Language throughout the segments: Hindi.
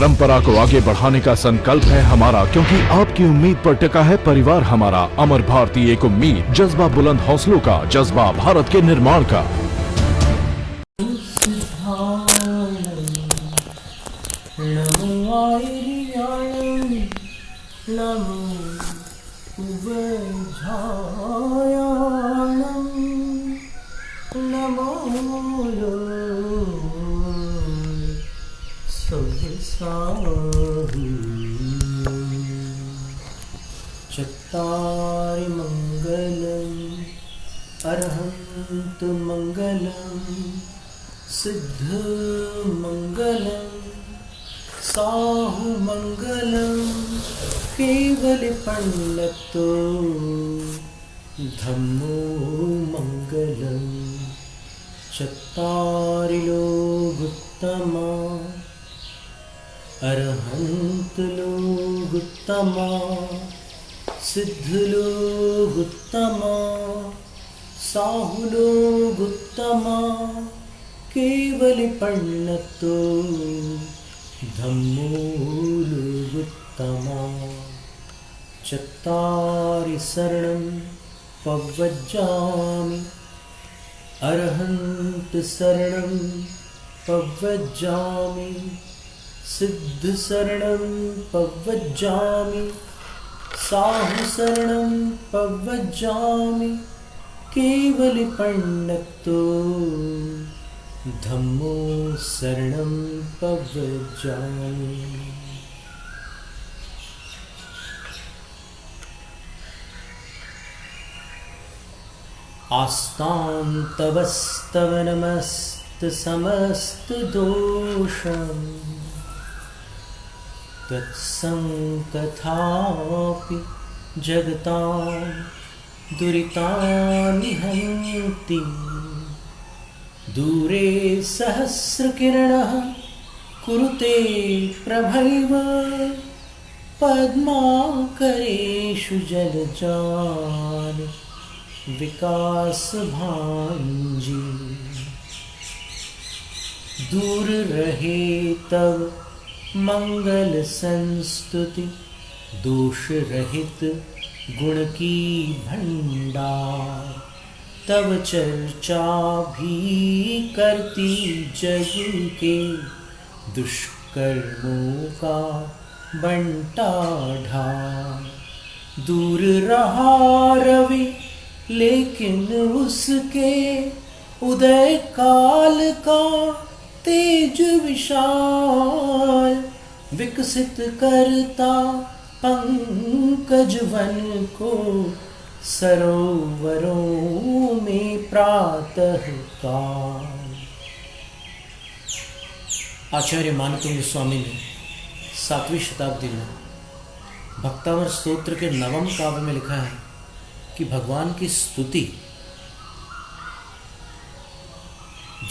परंपरा को आगे बढ़ाने का संकल्प है हमारा, क्योंकि आपकी उम्मीद पर टिका है परिवार हमारा। अमर भारती एक उम्मीद, जज्बा बुलंद हौसलों का, जज्बा भारत के निर्माण का। चत्तारि मंगलम अरहंत मंगलम सिद्ध मंगलम साहु मंगलम केवल पंडितो धम्मो मंगलम चत्तारि लोकोत्तमा अरहंत लोकोत्तमा सिद्ध लोकोत्तमा साहु लोकोत्तमा केवल पंडितो धम्मो लोकोत्तमा चत्तारि शरणं पव्वज्जामि अरहंत शरणं पव्वज्जामि सिद्ध शरणं पव्वज्जामि साहु शरणं पव्वज्जामि केवल पंडितो धम्मो शरणं पव्वज्जामि। आस्तां तवस्तव नमस्त समस्त दोषं तत्संकथापि जगतां दुरितानि हन्ति दूरे सहस्रकिरणः कुरुते प्रभैव पद्माकरेषु जलजानि विकासभांजी दूर रहे तब मंगल संस्तुति दोष रहित गुण की भंडार तब चर्चा भी करती जग के दुष्कर्मों का बंटा ढार दूर रहा रवि लेकिन उसके उदय काल का तेज विशाल विकसित करता पंकज वन को सरोवरों में प्रातः काल। आचार्य मानकुंड स्वामी ने 7वीं शताब्दी में भक्तावर स्तोत्र के 9वें काव्य में लिखा है कि भगवान की स्तुति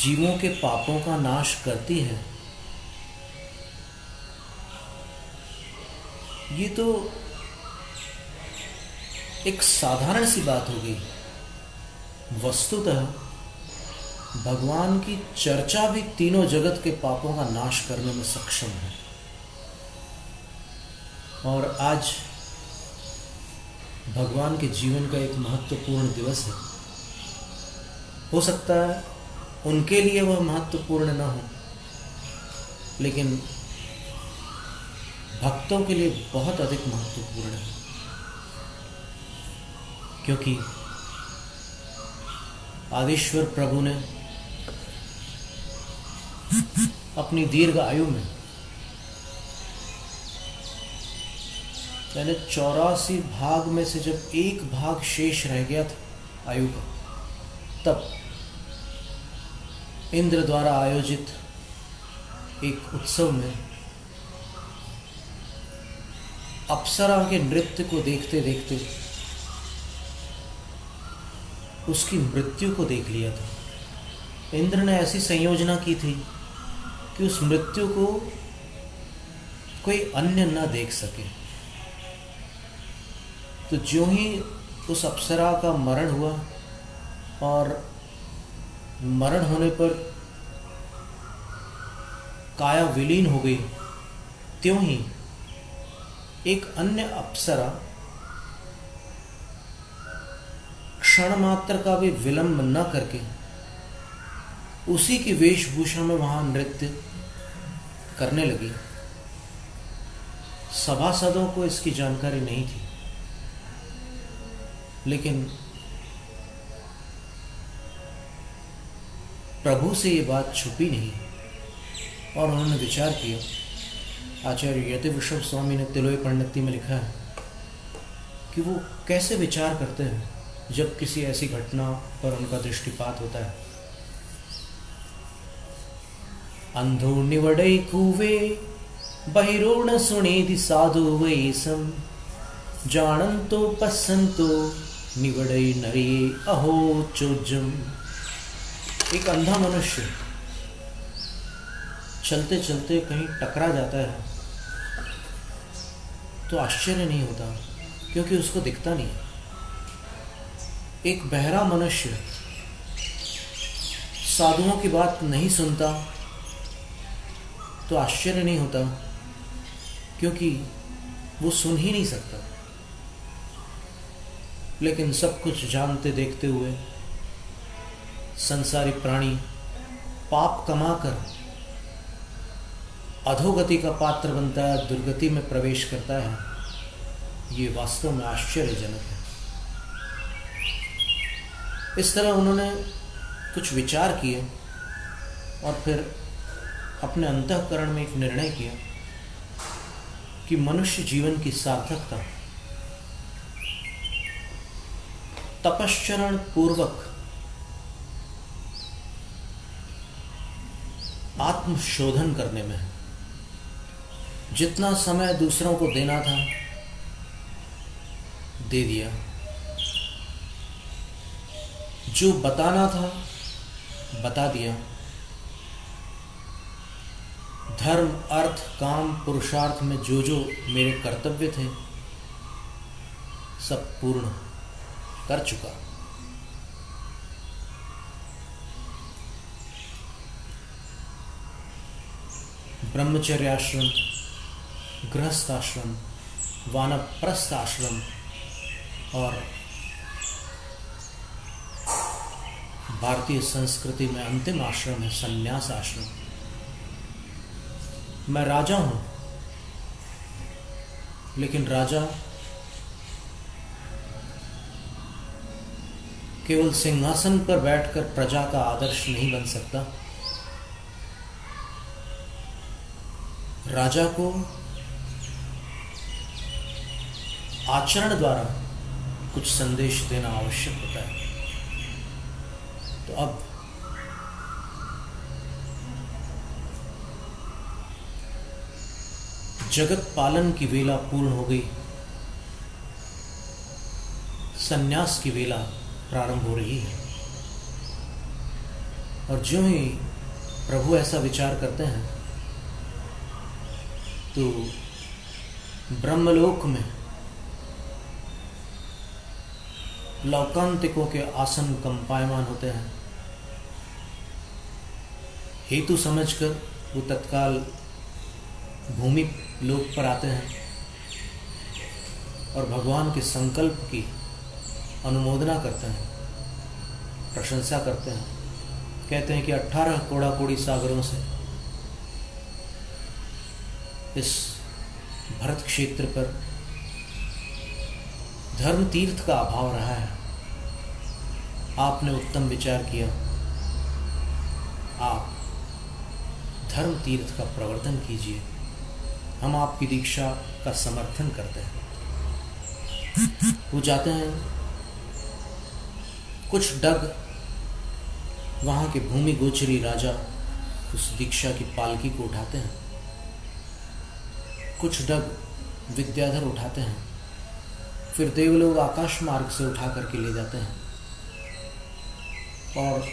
जीवों के पापों का नाश करती है। ये तो एक साधारण सी बात हो गई। वस्तुतः भगवान की चर्चा भी तीनों जगत के पापों का नाश करने में सक्षम है। और आज भगवान के जीवन का एक महत्वपूर्ण दिवस है। हो सकता है उनके लिए वह महत्वपूर्ण न हो, लेकिन भक्तों के लिए बहुत अधिक महत्वपूर्ण है, क्योंकि आदिश्वर प्रभु ने अपनी दीर्घ आयु में यानी 84 भाग में से जब एक भाग शेष रह गया था आयु का, तब इंद्र द्वारा आयोजित एक उत्सव में अप्सरा के नृत्य को देखते देखते उसकी मृत्यु को देख लिया था। इंद्र ने ऐसी संयोजना की थी कि उस मृत्यु को कोई अन्य न देख सके। तो ज्यों ही उस अप्सरा का मरण हुआ और मरण होने पर काया विलीन हो गई, त्यों ही एक अन्य अप्सरा क्षण मात्र का भी विलंब न करके उसी की वेशभूषा में वहां नृत्य करने लगी। सभासदों को इसकी जानकारी नहीं थी, लेकिन प्रभु से ये बात छुपी नहीं और उन्होंने विचार किया। आचार्य यतिवृषभ स्वामी ने तिलोय परिणति में लिखा है कि वो कैसे विचार करते हैं जब किसी ऐसी घटना पर उनका दृष्टिपात होता है। अंधो निवड़ई कूवे बहिरोण सुनेदि साधु वैसम जानंतो पसंतो निवड़ई नरिये अहो चोजम। एक अंधा मनुष्य चलते चलते कहीं टकरा जाता है तो आश्चर्य नहीं होता, क्योंकि उसको दिखता नहीं। एक बहरा मनुष्य साधुओं की बात नहीं सुनता तो आश्चर्य नहीं होता, क्योंकि वो सुन ही नहीं सकता। लेकिन सब कुछ जानते देखते हुए संसारी प्राणी पाप कमाकर अधोगति का पात्र बनता है, दुर्गति में प्रवेश करता है। ये वास्तव में आश्चर्यजनक है। इस तरह उन्होंने कुछ विचार किए और फिर अपने अंतःकरण में एक निर्णय किया कि मनुष्य जीवन की सार्थकता तपश्चरण पूर्वक आत्मशोधन करने में है। जितना समय दूसरों को देना था दे दिया, जो बताना था बता दिया, धर्म अर्थ काम पुरुषार्थ में जो जो मेरे कर्तव्य थे सब पूर्ण कर चुका। ब्रह्मचर्य आश्रम, गृहस्थ आश्रम, वानप्रस्थ आश्रम और भारतीय संस्कृति में अंतिम आश्रम है संन्यास आश्रम। मैं राजा हूं, लेकिन राजा केवल सिंहासन पर बैठकर प्रजा का आदर्श नहीं बन सकता। राजा को आचरण द्वारा कुछ संदेश देना आवश्यक होता है। तो अब जगत पालन की वेला पूर्ण हो गई, संन्यास की वेला प्रारंभ हो रही है। और ज्यों ही प्रभु ऐसा विचार करते हैं तो ब्रह्मलोक में लौकांतिकों के आसन कंपायमान होते हैं। हेतु समझकर वो तत्काल भूमि लोक पर आते हैं और भगवान के संकल्प की अनुमोदना करते हैं, प्रशंसा करते हैं। कहते हैं कि 18 कोड़ा कोड़ी सागरों से इस भरत क्षेत्र पर धर्म तीर्थ का अभाव रहा है। आपने उत्तम विचार किया, आप धर्म तीर्थ का प्रवर्तन कीजिए, हम आपकी दीक्षा का समर्थन करते हैं। वो जाते हैं, कुछ डग वहां के भूमि गोचरी राजा उस दीक्षा की पालकी को उठाते हैं, कुछ डग विद्याधर उठाते हैं, फिर देवलोग आकाश मार्ग से उठा करके ले जाते हैं और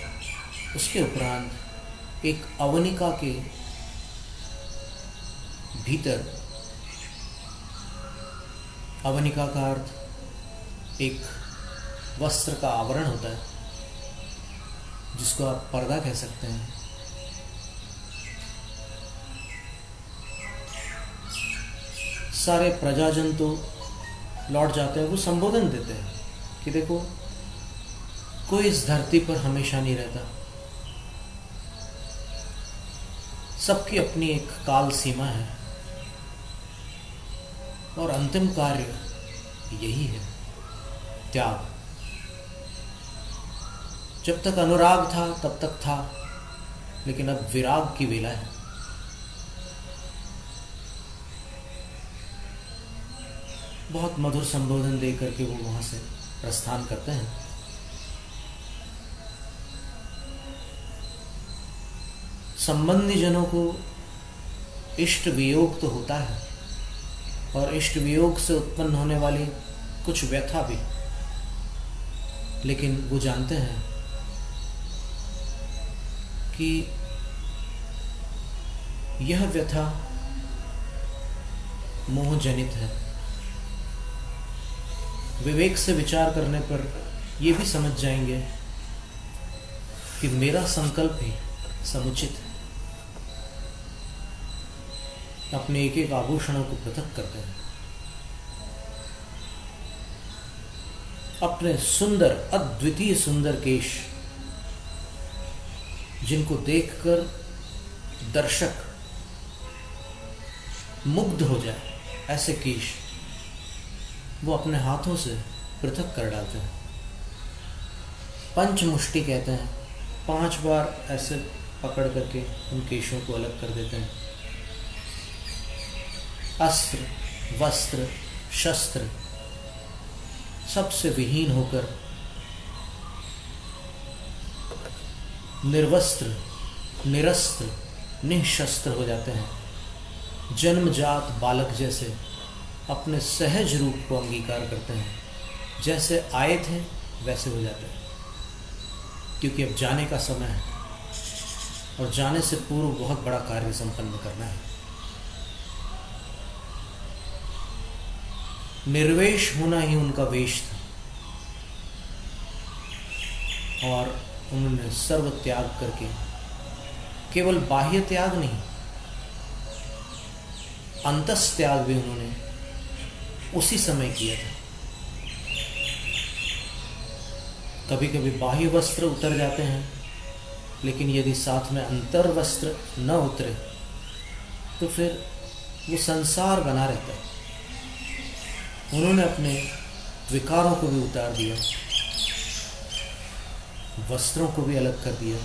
उसके उपरांत एक अवनिका के भीतर, अवनिका का अर्थ एक वस्त्र का आवरण होता है जिसको आप पर्दा कह सकते हैं। सारे प्रजाजन तो लौट जाते हैं, वो संबोधन देते हैं कि देखो, कोई इस धरती पर हमेशा नहीं रहता, सबकी अपनी एक काल सीमा है और अंतिम कार्य यही है, त्याग। जब तक अनुराग था तब तक था, लेकिन अब विराग की वेला है। बहुत मधुर संबोधन दे करके वो वहां से प्रस्थान करते हैं। संबंधी जनों को इष्ट वियोग तो होता है, और इष्ट वियोग से उत्पन्न होने वाली कुछ व्यथा भी, लेकिन वो जानते हैं कि यह व्यथा मोहजनित है। विवेक से विचार करने पर ये भी समझ जाएंगे कि मेरा संकल्प ही समुचित है। अपने एक एक आभूषणों को पृथक करते हैं, अपने सुंदर अद्वितीय सुंदर केश, जिनको देखकर दर्शक मुग्ध हो जाए, ऐसे केश वो अपने हाथों से पृथक कर डालते हैं। पंचमुष्टि कहते हैं, 5 बार ऐसे पकड़ करके उन केशों को अलग कर देते हैं। अस्त्र वस्त्र शस्त्र सबसे विहीन होकर निर्वस्त्र निरस्त्र निःशस्त्र हो जाते हैं। जन्मजात बालक जैसे अपने सहज रूप को अंगीकार करते हैं, जैसे आए थे वैसे हो जाते हैं, क्योंकि अब जाने का समय है और जाने से पूर्व बहुत बड़ा कार्य संपन्न करना है। निर्वेश होना ही उनका वेश था, और उन्होंने सर्व त्याग करके केवल बाह्य त्याग नहीं, अंतस त्याग भी उन्होंने उसी समय किया था। कभी कभी बाह्य वस्त्र उतर जाते हैं, लेकिन यदि साथ में अंतर वस्त्र न उतरे तो फिर वो संसार बना रहता है। उन्होंने अपने विकारों को भी उतार दिया, वस्त्रों को भी अलग कर दिया,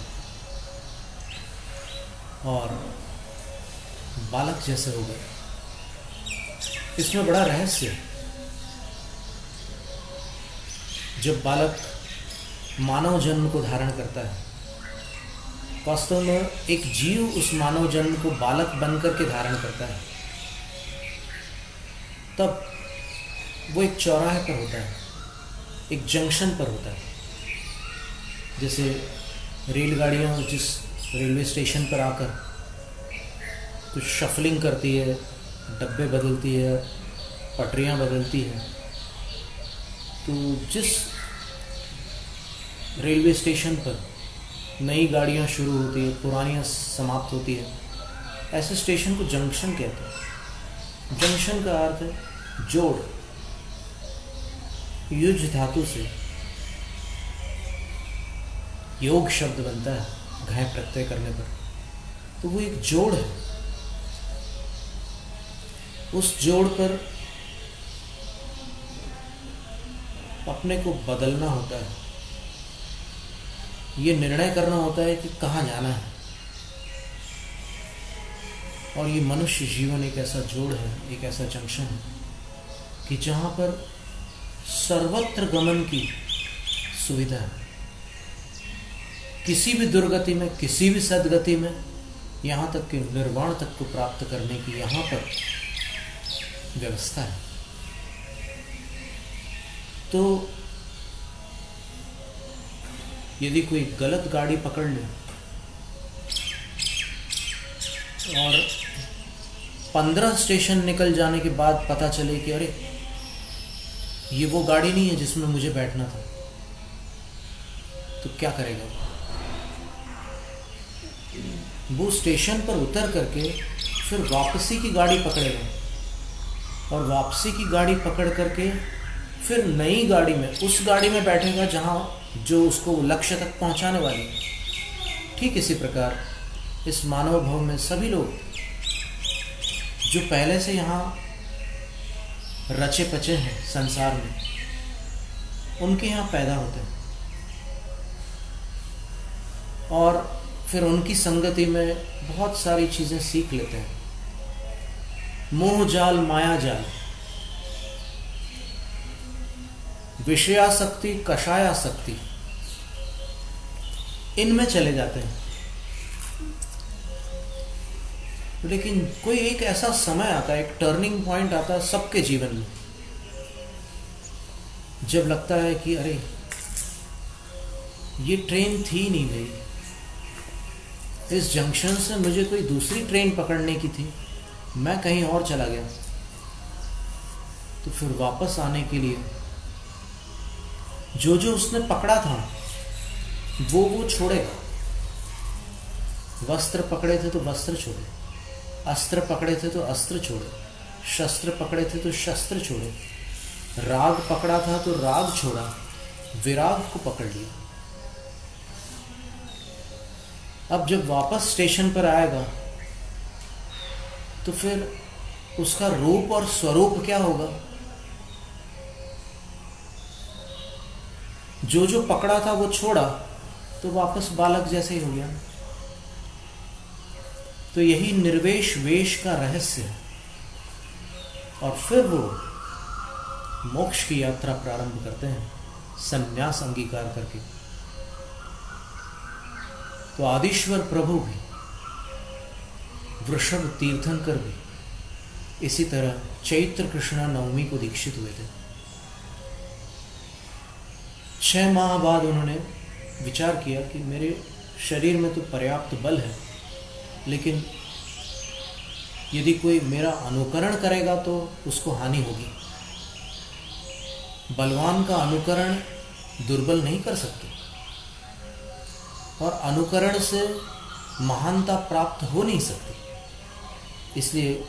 और बालक जैसे हो गए। इसमें बड़ा रहस्य है। जब बालक मानव जन्म को धारण करता है, वास्तव में एक जीव उस मानव जन्म को बालक बनकर के धारण करता है, तब वो एक चौराहे पर होता है, एक जंक्शन पर होता है। जैसे रेलगाड़ियाँ जिस रेलवे स्टेशन पर आकर कुछ शफलिंग करती है, डब्बे बदलती है, पटरियाँ बदलती है, तो जिस रेलवे स्टेशन पर नई गाड़ियाँ शुरू होती है, पुरानियाँ समाप्त होती है, ऐसे स्टेशन को जंक्शन कहते हैं। जंक्शन का अर्थ है जोड़। युज धातु से योग शब्द बनता है घय प्रत्यय करने पर, तो वो एक जोड़ है। उस जोड़ पर अपने को बदलना होता है, ये निर्णय करना होता है कि कहाँ जाना है। और ये मनुष्य जीवन एक ऐसा जोड़ है, एक ऐसा जंक्शन है कि जहाँ पर सर्वत्र गमन की सुविधा है। किसी भी दुर्गति में, किसी भी सद्गति में, यहाँ तक कि निर्वाण तक को प्राप्त करने की यहाँ पर व्यवस्था है। तो यदि कोई गलत गाड़ी पकड़ ले और 15 स्टेशन निकल जाने के बाद पता चले कि अरे ये वो गाड़ी नहीं है जिसमें मुझे बैठना था, तो क्या करेगा? वो स्टेशन पर उतर करके फिर वापसी की गाड़ी पकड़ेगा, और वापसी की गाड़ी पकड़ करके फिर नई गाड़ी में, उस गाड़ी में बैठेगा जहाँ जो उसको लक्ष्य तक पहुँचाने वाली है। ठीक इसी प्रकार इस मानव भव में सभी लोग जो पहले से यहाँ रचे पचे हैं संसार में, उनके यहाँ पैदा होते हैं और फिर उनकी संगति में बहुत सारी चीज़ें सीख लेते हैं। मोह जाल, माया जाल, विषयासक्ति, कषायासक्ति, इनमें चले जाते हैं। लेकिन कोई एक ऐसा समय आता है, एक टर्निंग पॉइंट आता है सबके जीवन में, जब लगता है कि अरे ये ट्रेन थी नहीं भाई, इस जंक्शन से मुझे कोई दूसरी ट्रेन पकड़ने की थी, मैं कहीं और चला गया। तो फिर वापस आने के लिए जो जो उसने पकड़ा था वो छोड़ेगा। वस्त्र पकड़े थे तो वस्त्र छोड़े, अस्त्र पकड़े थे तो अस्त्र छोड़े, शस्त्र पकड़े थे तो शस्त्र छोड़े, राग पकड़ा था तो राग छोड़ा, विराग को पकड़ लिया। अब जब वापस स्टेशन पर आएगा तो फिर उसका रूप और स्वरूप क्या होगा? जो जो पकड़ा था वो छोड़ा तो वापस बालक जैसे ही हो गया। तो यही निर्वेश वेश का रहस्य है। और फिर वो मोक्ष की यात्रा प्रारंभ करते हैं संन्यास अंगीकार करके। तो आदिश्वर प्रभु भी, वृषभ तीर्थंकर भी इसी तरह चैत्र कृष्णा नवमी को दीक्षित हुए थे। 6 माह बाद उन्होंने विचार किया कि मेरे शरीर में तो पर्याप्त बल है, लेकिन यदि कोई मेरा अनुकरण करेगा तो उसको हानि होगी। बलवान का अनुकरण दुर्बल नहीं कर सकते और अनुकरण से महानता प्राप्त हो नहीं सकती। इसलिए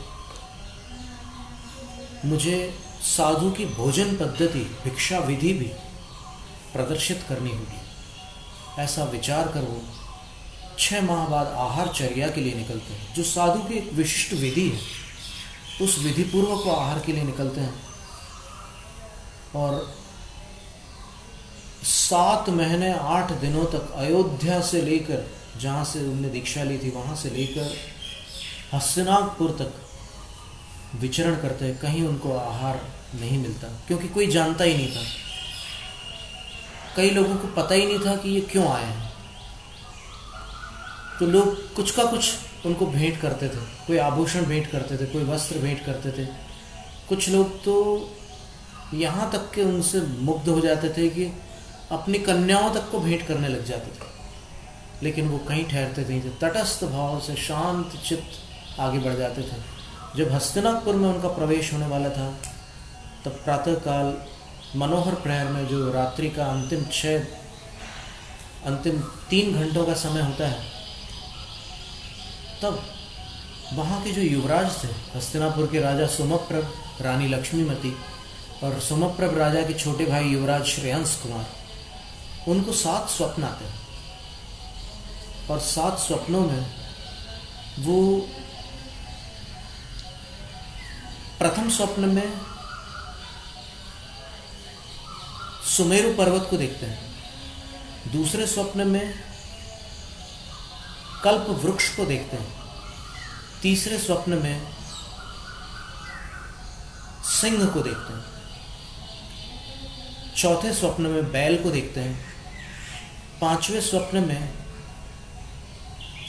मुझे साधु की भोजन पद्धति, भिक्षा विधि भी प्रदर्शित करनी होगी। ऐसा विचार कर वो 6 माह बाद आहार चर्या के लिए निकलते हैं, जो साधु की एक विशिष्ट विधि है। उस विधि पूर्वक वो आहार के लिए निकलते हैं और 7 महीने 8 दिनों तक अयोध्या से लेकर, जहाँ से उन्होंने दीक्षा ली थी वहाँ से लेकर हस्तिनापुर तक विचरण करते हैं। कहीं उनको आहार नहीं मिलता, क्योंकि कोई जानता ही नहीं था। कई लोगों को पता ही नहीं था कि ये क्यों आए हैं। तो लोग कुछ का कुछ उनको भेंट करते थे, कोई आभूषण भेंट करते थे, कोई वस्त्र भेंट करते थे। कुछ लोग तो यहाँ तक के उनसे मुग्ध हो जाते थे कि अपनी कन्याओं तक को भेंट करने लग जाते थे। लेकिन वो कहीं ठहरते नहीं थे, तटस्थ भाव से शांत चित्त आगे बढ़ जाते थे। जब हस्तिनापुर में उनका प्रवेश होने वाला था, तब प्रातःकाल मनोहर प्रहर में, जो रात्रि का अंतिम 3 घंटों का समय होता है, तब वहाँ के जो युवराज थे, हस्तिनापुर के राजा सोमप्रभ, रानी लक्ष्मीमती और सोमप्रभ राजा के छोटे भाई युवराज श्रेयंस कुमार, उनको 7 स्वप्न आते हैं। और 7 स्वप्नों में वो प्रथम स्वप्न में सुमेरु पर्वत को देखते हैं, दूसरे स्वप्न में कल्प वृक्ष को देखते हैं, तीसरे स्वप्न में सिंह को देखते हैं, चौथे स्वप्न में बैल को देखते हैं, 5वें स्वप्न में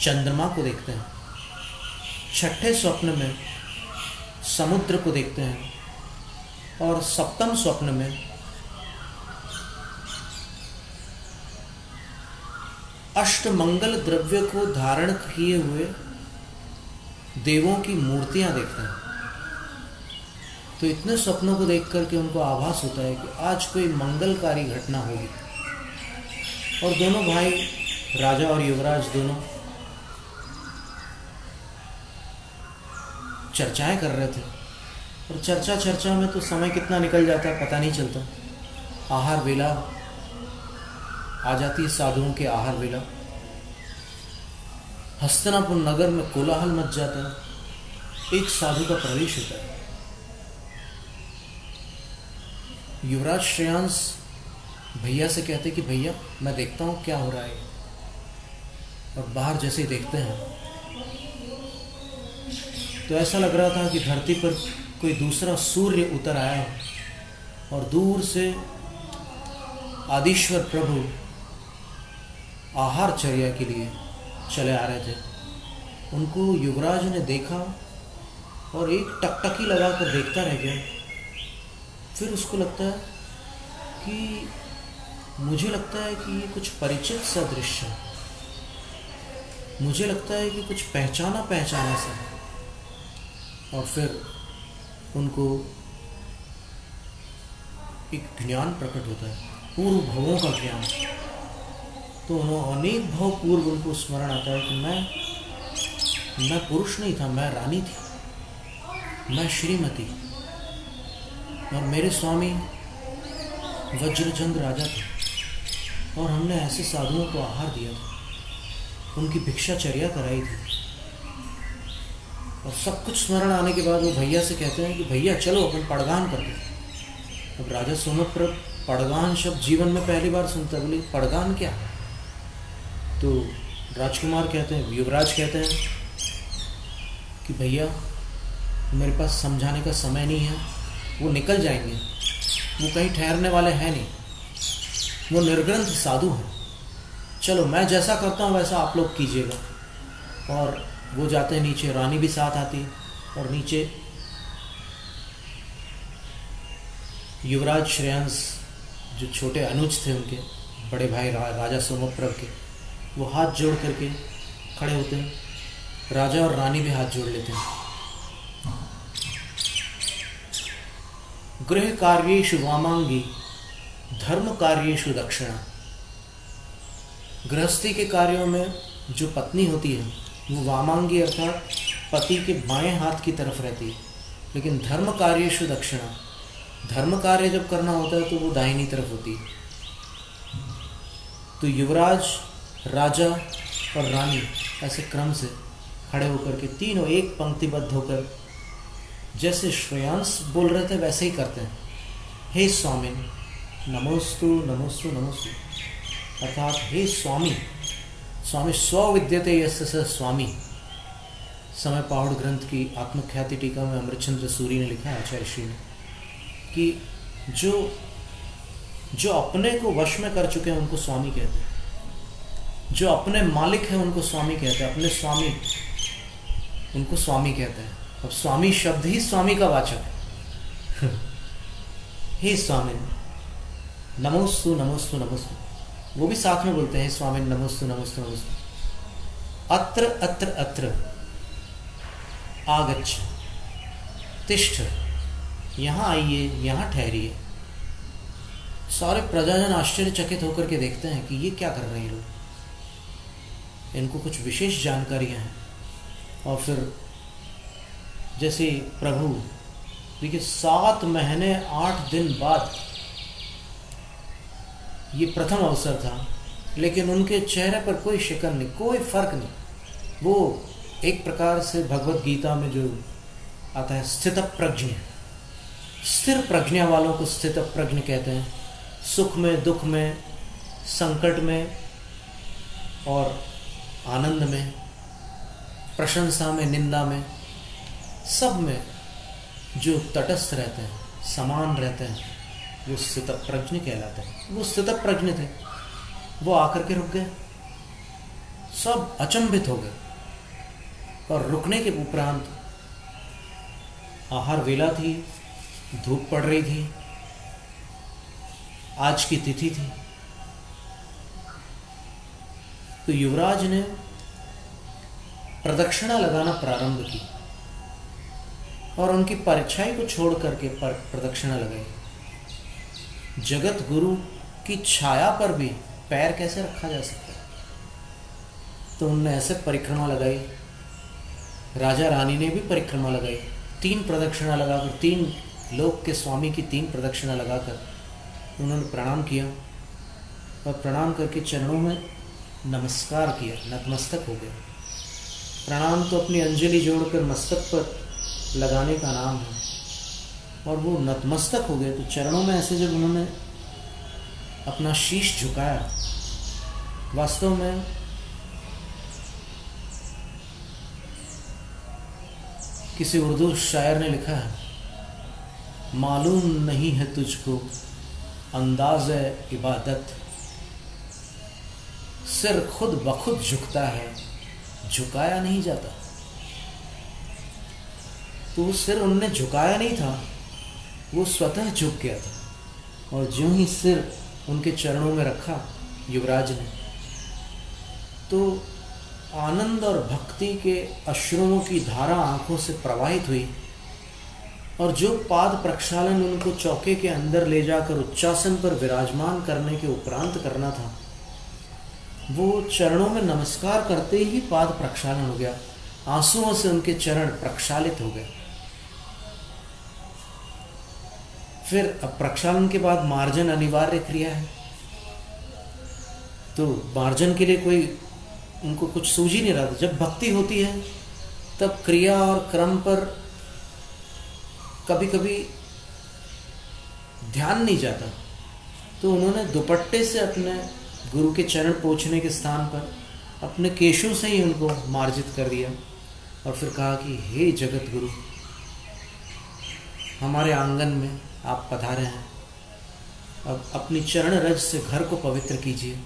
चंद्रमा को देखते हैं, 6ठे स्वप्न में समुद्र को देखते हैं और 7वें स्वप्न में अष्टमंगल द्रव्य को धारण किए हुए देवों की मूर्तियां देखते हैं। तो इतने स्वप्नों को देख करके उनको आभास होता है कि आज कोई मंगलकारी घटना होगी। और दोनों भाई, राजा और युवराज, दोनों चर्चाएं कर रहे थे और चर्चा चर्चा में तो समय कितना निकल जाता है पता नहीं चलता। आहार वेला आ जाती है, साधुओं के आहार वेला। हस्तिनापुर नगर में कोलाहल मच जाता है। एक साधु का प्रवेश होता है। युवराज श्रेयांश भैया से कहते कि भैया मैं देखता हूँ क्या हो रहा है। और बाहर जैसे ही देखते हैं तो ऐसा लग रहा था कि धरती पर कोई दूसरा सूर्य उतर आया हो और दूर से आदिश्वर प्रभु आहार चर्या के लिए चले आ रहे थे। उनको युवराज ने देखा और एक टकटकी लगाकर देखता रह गया। फिर उसको लगता है कि मुझे लगता है कि ये कुछ परिचित सा दृश्य है, मुझे लगता है कि कुछ पहचाना पहचाना सा है। और फिर उनको एक ज्ञान प्रकट होता है, पूर्व भवों का ज्ञान। तो अनेक भाव पूर्व उनको स्मरण आता है कि मैं पुरुष नहीं था, मैं रानी थी, मैं श्रीमती, और मेरे स्वामी वज्रचंद राजा थे और हमने ऐसे साधुओं को आहार दिया था, उनकी भिक्षाचर्या कराई थी। और सब कुछ स्मरण आने के बाद वो भैया से कहते हैं कि भैया चलो अपन पड़गान करते हैं। अब राजा सोमप्रभ पड़गान शब्द जीवन में पहली बार सुनता, बोले पड़गान क्या? तो राजकुमार कहते हैं, युवराज कहते हैं कि भैया मेरे पास समझाने का समय नहीं है, वो निकल जाएंगे, वो कहीं ठहरने वाले हैं नहीं, वो निर्ग्रंथ साधु हैं, चलो मैं जैसा करता हूँ वैसा आप लोग कीजिएगा। और वो जाते हैं नीचे, रानी भी साथ आती है और नीचे युवराज श्रेयांश जो छोटे अनुज थे उनके बड़े भाई राजा सोमप्रभ के, वो हाथ जोड़ करके खड़े होते हैं। राजा और रानी भी हाथ जोड़ लेते हैं। गृह कार्येषु वामांगी धर्म कार्येषु दक्षिणा। गृहस्थी के कार्यों में जो पत्नी होती है वो वामांगी अर्थात पति के बाएं हाथ की तरफ रहती है, लेकिन धर्म कार्येषु दक्षिणा, धर्म कार्य जब करना होता है तो वो दाहिनी तरफ होती है। तो युवराज, राजा और रानी ऐसे क्रम से खड़े होकर के तीनों एक पंक्तिबद्ध होकर जैसे श्रेयांश बोल रहे थे वैसे ही करते हैं। हे स्वामिन नमोस्तु नमोस्तु नमोस्तु, अर्थात हे स्वामी, स्वामी स्व विद्यते यस्य स स्वामी। समय पहाड़ ग्रंथ की आत्मख्याति टीका में अमृतचंद्र सूरी ने लिखा है, आचार्य श्री ने, कि जो अपने को वश में कर चुके हैं उनको स्वामी कहते हैं, जो अपने मालिक हैं उनको स्वामी कहते हैं, अपने स्वामी उनको स्वामी कहते हैं। अब स्वामी शब्द ही स्वामी का वाचक है। हे स्वामी नमोस्तु नमोस्तु नमोस्तु, वो भी साथ में बोलते हैं स्वामी नमोस्तु नमोस्तु नमोस्तु। अत्र अत्र अत्र आगच्छ तिष्ठ, यहाँ आइए, यहाँ ठहरिए। सारे प्रजाजन आश्चर्यचकित होकर के देखते हैं कि ये क्या कर रहे हैं लोग, इनको कुछ विशेष जानकारियां हैं। और फिर जैसे प्रभु, देखिए 7 महीने 8 दिन बाद ये प्रथम अवसर था, लेकिन उनके चेहरे पर कोई शिकन नहीं, कोई फर्क नहीं। वो एक प्रकार से भगवत गीता में जो आता है स्थित प्रज्ञ, स्थिर प्रज्ञा वालों को स्थित प्रज्ञ कहते हैं। सुख में, दुख में, संकट में और आनंद में, प्रशंसा में, निंदा में, सब में जो तटस्थ रहते हैं, समान रहते हैं, वो स्थित प्रज्ञ कहलाते हैं। वो स्थित प्रज्ञ थे, वो आकर के रुक गए, सब अचंभित हो गए। और रुकने के उपरांत आहार वेला थी, धूप पड़ रही थी, आज की तिथि थी। तो युवराज ने प्रदक्षिणा लगाना प्रारंभ की और उनकी परछाई को छोड़ करके प्रदक्षिणा लगाई। जगत गुरु की छाया पर भी पैर कैसे रखा जा सकता है, तो उनने ऐसे परिक्रमा लगाई। राजा रानी ने भी परिक्रमा लगाई 3 प्रदक्षिणा लगाकर, 3 लोक के स्वामी की 3 प्रदक्षिणा लगाकर उन्होंने प्रणाम किया और प्रणाम करके चरणों में नमस्कार किया, नतमस्तक हो गए। प्रणाम तो अपनी अंजलि जोड़कर मस्तक पर लगाने का नाम है, और वो नतमस्तक हो गए। तो चरणों में ऐसे जब उन्होंने अपना शीश झुकाया, वास्तव में किसी उर्दू शायर ने लिखा है, मालूम नहीं है तुझको अंदाज़ इबादत, सिर खुद बखुद झुकता है, झुकाया नहीं जाता। तो वो सिर उनने झुकाया नहीं था, वो स्वतः झुक गया था। और ज्यों ही सिर उनके चरणों में रखा युवराज ने, तो आनंद और भक्ति के अश्रुओं की धारा आंखों से प्रवाहित हुई, और जो पाद प्रक्षालन उनको चौके के अंदर ले जाकर उच्चासन पर विराजमान करने के उपरांत करना था, वो चरणों में नमस्कार करते ही पाद प्रक्षालन हो गया। आंसुओं से उनके चरण प्रक्षालित हो गए। फिर अब प्रक्षालन के बाद मार्जन अनिवार्य क्रिया है, तो मार्जन के लिए कोई उनको कुछ सूझ ही नहीं रहा था। जब भक्ति होती है तब क्रिया और क्रम पर कभी कभी ध्यान नहीं जाता, तो उन्होंने दुपट्टे से अपने गुरु के चरण पोंछने के स्थान पर अपने केशों से ही उनको मार्जित कर दिया, और फिर कहा कि हे जगत गुरु, हमारे आंगन में आप पधारे हैं, अब अपनी चरण रज से घर को पवित्र कीजिए,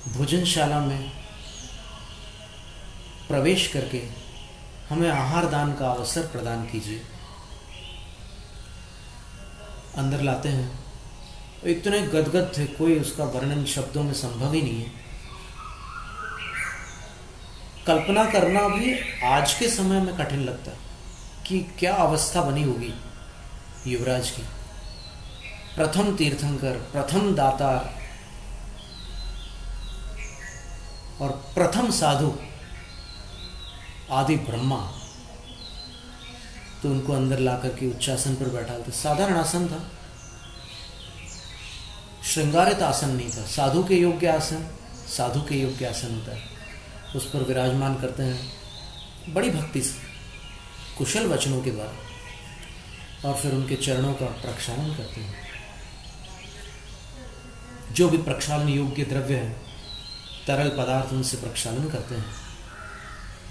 भोजनशाला में प्रवेश करके हमें आहार दान का अवसर प्रदान कीजिए। अंदर लाते हैं, इतने गदगद थे, कोई उसका वर्णन शब्दों में संभव ही नहीं है। कल्पना करना भी आज के समय में कठिन लगता है कि क्या अवस्था बनी होगी युवराज की। प्रथम तीर्थंकर, प्रथम दातार और प्रथम साधु आदि ब्रह्मा, तो उनको अंदर ला करके उच्चासन पर बैठाते। साधारण आसन था, श्रृंगारित आसन नहीं था। साधु के योग्य आसन, साधु के योग्य आसन होता है, उस पर विराजमान करते हैं बड़ी भक्ति से, कुशल वचनों के द्वारा, और फिर उनके चरणों का प्रक्षालन करते हैं। जो भी प्रक्षालन योग्य द्रव्य है, तरल पदार्थ, उनसे प्रक्षालन करते हैं।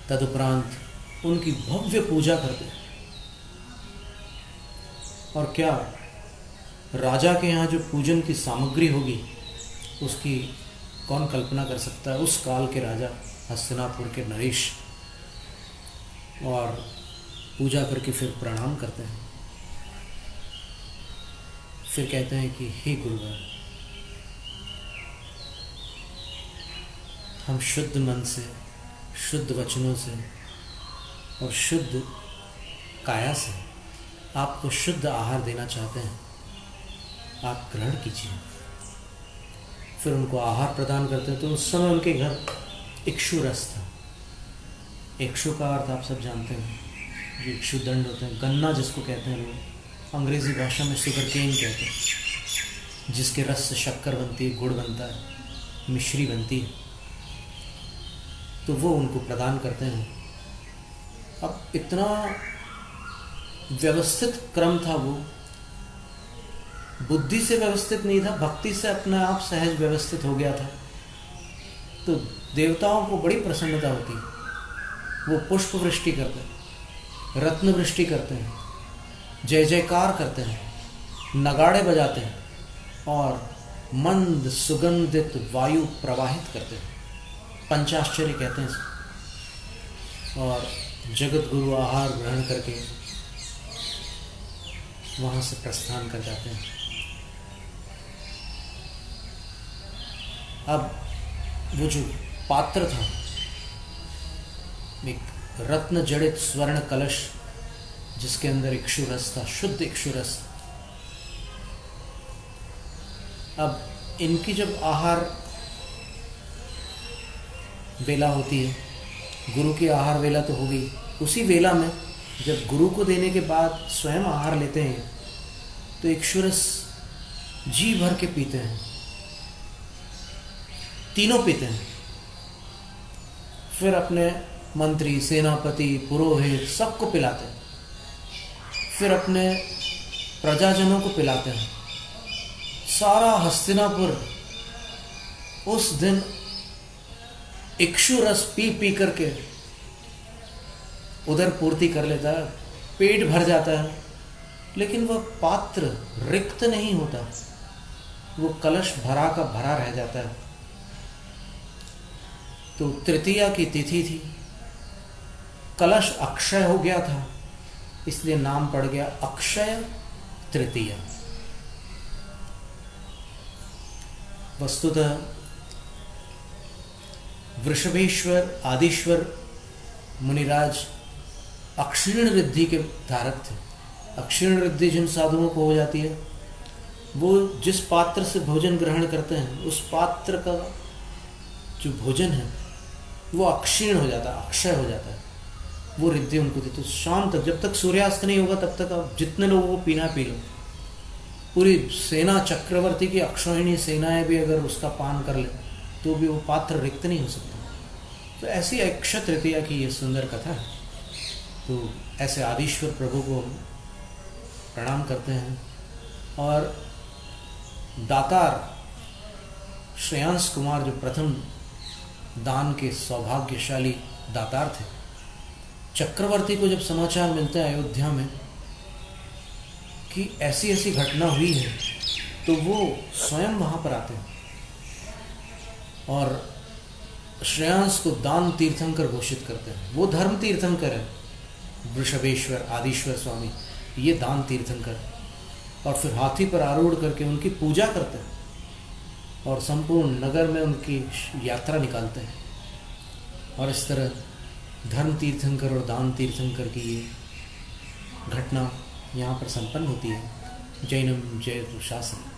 तदुपरांत उनकी भव्य पूजा करते हैं। और क्या राजा के यहाँ जो पूजन की सामग्री होगी, उसकी कौन कल्पना कर सकता है। उस काल के राजा हस्तिनापुर के नरेश, और पूजा करके फिर प्रणाम करते हैं। फिर कहते हैं कि हे गुरुवर, हम शुद्ध मन से, शुद्ध वचनों से और शुद्ध काया से आपको शुद्ध आहार देना चाहते हैं, आप ग्रहण कीजिए। फिर उनको आहार प्रदान करते हैं। तो उस समय उनके घर इक्षु रस था। इक्षु का अर्थ आप सब जानते हैं, जो इक्षु दंड होते हैं, गन्ना जिसको कहते हैं लोग, अंग्रेजी भाषा में शुगर केन कहते हैं, जिसके रस से शक्कर बनती है, गुड़ बनता है, मिश्री बनती है, तो वो उनको प्रदान करते हैं। अब इतना व्यवस्थित क्रम था, वो बुद्धि से व्यवस्थित नहीं था, भक्ति से अपने आप सहज व्यवस्थित हो गया था। तो देवताओं को बड़ी प्रसन्नता होती है, वो पुष्प वृष्टि करते हैं, रत्न वृष्टि करते हैं, जय जयकार करते हैं, नगाड़े बजाते हैं और मंद सुगंधित वायु प्रवाहित करते हैं। पंचाश्चर्य कहते हैं इसको। और जगत गुरु आहार ग्रहण करके वहाँ से प्रस्थान कर जाते हैं। अब वो जो पात्र था, एक रत्न जड़ित स्वर्ण कलश, जिसके अंदर इक्षु रस था, शुद्ध इक्षु रस। अब इनकी जब आहार वेला होती है, गुरु की आहार वेला तो हो गई, उसी वेला में जब गुरु को देने के बाद स्वयं आहार लेते हैं तो इक्षुरस जी भर के पीते हैं, तीनों पीते हैं। फिर अपने मंत्री, सेनापति, पुरोहित सबको पिलाते हैं, फिर अपने प्रजाजनों को पिलाते हैं। सारा हस्तिनापुर उस दिन इक्षु रस पी पी करके उदर पूर्ति कर लेता है, पेट भर जाता है, लेकिन वह पात्र रिक्त नहीं होता, वो कलश भरा का भरा रह जाता है। तो तृतीया की तिथि थी, कलश अक्षय हो गया था, इसलिए नाम पड़ गया अक्षय तृतीया। वस्तुतः वृषभेश्वर आदिश्वर मुनिराज अक्षीण रिद्धि के धारक थे। अक्षीण रिद्धि जिन साधुओं को हो जाती है, वो जिस पात्र से भोजन ग्रहण करते हैं उस पात्र का जो भोजन है वो अक्षीण हो जाता है, अक्षय हो जाता है, वो रिद्धि उनको थी। तो शाम तक, जब तक सूर्यास्त नहीं होगा तब तक आप जितने लोगों को पीना पी लो। पूरी सेना, चक्रवर्ती की अक्षौहिणी सेनाएं भी अगर उसका पान कर ले तो भी वो पात्र रिक्त नहीं हो सकता। तो ऐसी अक्षय तृतीया की ये सुंदर कथा है। तो ऐसे आदिश्वर प्रभु को प्रणाम करते हैं। और दातार श्रेयांश कुमार जो प्रथम दान के सौभाग्यशाली दातार थे, चक्रवर्ती को जब समाचार मिलता है अयोध्या में कि ऐसी ऐसी घटना हुई है, तो वो स्वयं वहां पर आते हैं और श्रेयांश को दान तीर्थंकर घोषित करते हैं। वो धर्म तीर्थंकर है, वृषभेश्वर आदिश्वर स्वामी ये दान तीर्थंकर। और फिर हाथी पर आरूढ़ करके उनकी पूजा करते हैं और संपूर्ण नगर में उनकी यात्रा निकालते हैं। और इस तरह धर्म तीर्थंकर और दान तीर्थंकर की ये घटना यहाँ पर संपन्न होती है। जैनम जयतु शासनम।